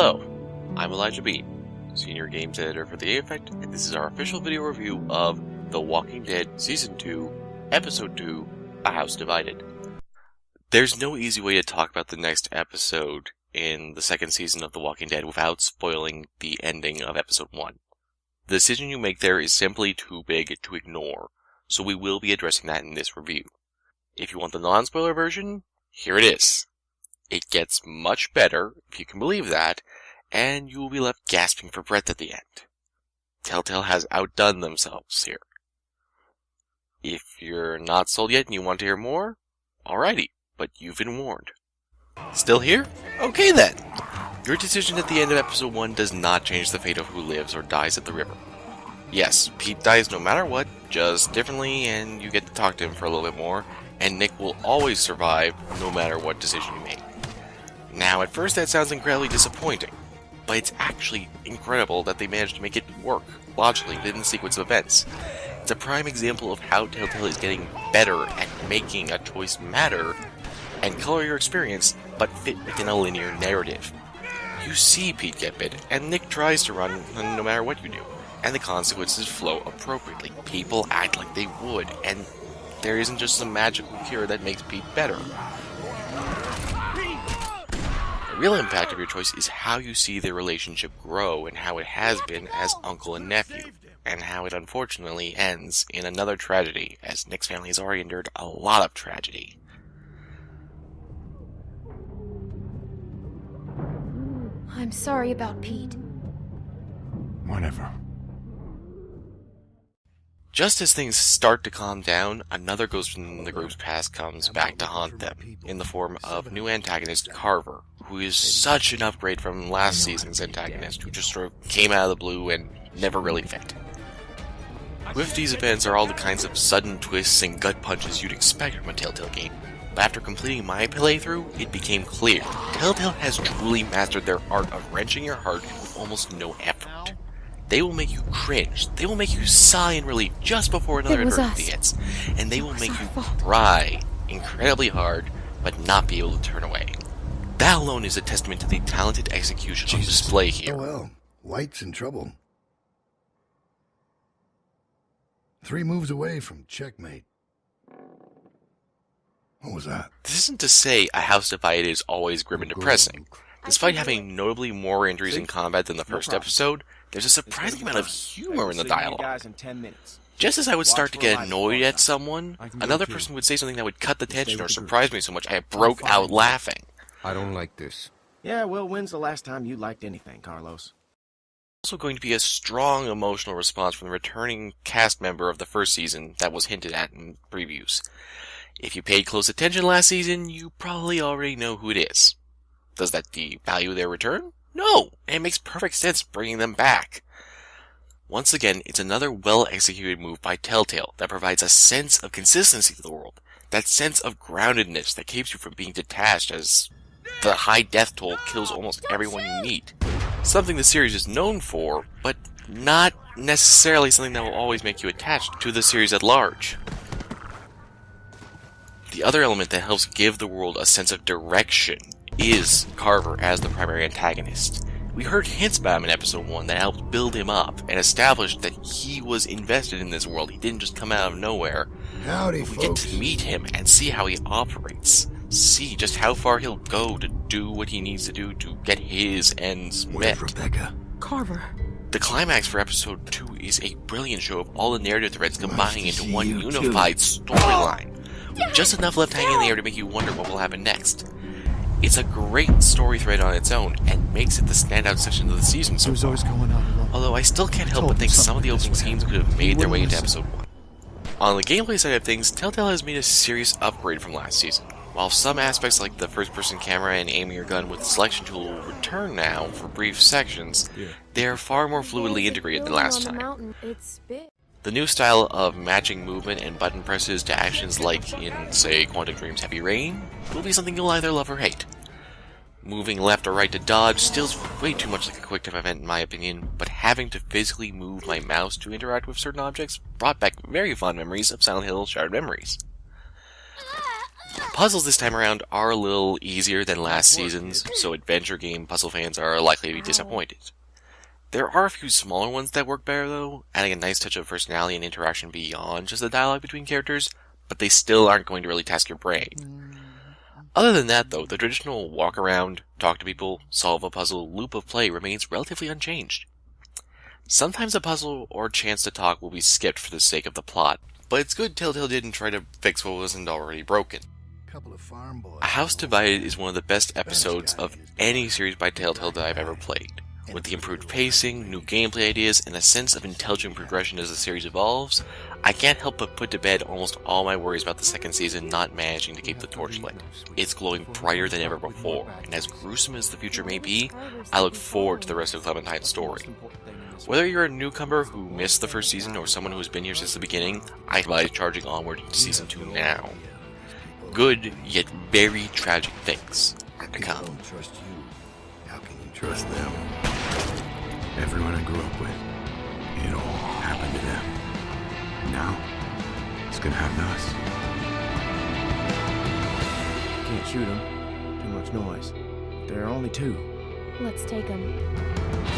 Hello, I'm Elijah B, Senior Games Editor for The Effect, and this is our official video review of The Walking Dead Season 2, Episode 2, A House Divided. There's no easy way to talk about the next episode in the second season of The Walking Dead without spoiling the ending of Episode 1. The decision you make there is simply too big to ignore, so we will be addressing that in this review. If you want the non-spoiler version, here it is. It gets much better, if you can believe that, and you will be left gasping for breath at the end. Telltale has outdone themselves here. If you're not sold yet and you want to hear more, alrighty, but you've been warned. Still here? Okay then! Your decision at the end of Episode 1 does not change the fate of who lives or dies at the river. Yes, Pete dies no matter what, just differently, and you get to talk to him for a little bit more, and Nick will always survive no matter what decision you make. Now, at first that sounds incredibly disappointing, but it's actually incredible that they managed to make it work logically within the sequence of events. It's a prime example of how Telltale is getting better at making a choice matter and color your experience, but fit within a linear narrative. You see Pete get bit, and Nick tries to run no matter what you do, and the consequences flow appropriately. People act like they would, and there isn't just some magical cure that makes Pete better. The real impact of your choice is how you see their relationship grow and how it has been as uncle and nephew, and how it unfortunately ends in another tragedy, as Nick's family has already endured a lot of tragedy. I'm sorry about Pete. Whatever. Just as things start to calm down, another ghost from the group's past comes back to haunt them, in the form of new antagonist Carver, who is such an upgrade from last season's antagonist, who just sort of came out of the blue and never really fit. With these events are all the kinds of sudden twists and gut punches you'd expect from a Telltale game, but after completing my playthrough, it became clear Telltale has truly mastered their art of wrenching your heart with almost no effort. They will make you cringe, they will make you sigh in relief just before another adversity hits, and they will make you cry incredibly hard, but not be able to turn away. That alone is a testament to the talented execution on display here. Oh well, White's in trouble. 3 moves away from checkmate. What was that? This isn't to say A House Divided is always grim and depressing. Despite having notably more injuries in combat than the first episode, there's a surprising amount of humor in the dialogue. Just as I would start to get annoyed at someone, another person would say something that would cut the tension or surprise me so much I broke out laughing. I don't like this. Yeah, well, when's the last time you liked anything, Carlos? Also going to be a strong emotional response from the returning cast member of the first season that was hinted at in previews. If you paid close attention last season, you probably already know who it is. Does that devalue their return? No, and it makes perfect sense bringing them back. Once again, it's another well-executed move by Telltale that provides a sense of consistency to the world, that sense of groundedness that keeps you from being detached as the high death toll kills almost everyone you meet. Something the series is known for, but not necessarily something that will always make you attached to the series at large. The other element that helps give the world a sense of direction is Carver as the primary antagonist. We heard hints about him in Episode 1 that helped build him up and established that he was invested in this world. He didn't just come out of nowhere. Howdy, we get to meet him and see how he operates. See just how far he'll go to do what he needs to do to get his ends met. Rebecca? Carver. The climax for Episode 2 is a brilliant show of all the narrative threads combining into one unified storyline, with just enough left hanging in the air to make you wonder what will happen next. It's a great story thread on its own, and makes it the standout section of the season so far. Although I still can't help but think some of the opening scenes could have made their way into Episode 1. On the gameplay side of things, Telltale has made a serious upgrade from last season. While some aspects like the first-person camera and aiming your gun with the selection tool will return now for brief sections, they are far more fluidly integrated than last time. The new style of matching movement and button presses to actions like in, say, Quantum Dream's Heavy Rain will be something you'll either love or hate. Moving left or right to dodge steals way too much like a quick-time event in my opinion, but having to physically move my mouse to interact with certain objects brought back very fond memories of Silent Hill Shattered Memories. puzzles this time around are a little easier than last season's, so adventure game puzzle fans are likely to be disappointed. There are a few smaller ones that work better though, adding a nice touch of personality and interaction beyond just the dialogue between characters, but they still aren't going to really task your brain. Other than that though, the traditional walk around, talk to people, solve a puzzle loop of play remains relatively unchanged. Sometimes a puzzle or chance to talk will be skipped for the sake of the plot, but it's good Telltale didn't try to fix what wasn't already broken. A House Divided is one of the best episodes of any series by Telltale that I've ever played. With the improved pacing, new gameplay ideas, and a sense of intelligent progression as the series evolves, I can't help but put to bed almost all my worries about the second season not managing to keep the torch lit. It's glowing brighter than ever before, and as gruesome as the future may be, I look forward to the rest of Clementine's story. Whether you're a newcomer who missed the first season or someone who's been here since the beginning, I advise charging onward into Season 2 now. Good, yet very tragic things are to come. Don't trust you. How can you trust them? Everyone I grew up with, it all happened to them. Now, it's gonna happen to us. Can't shoot them. Too much noise. There are only two. Let's take him.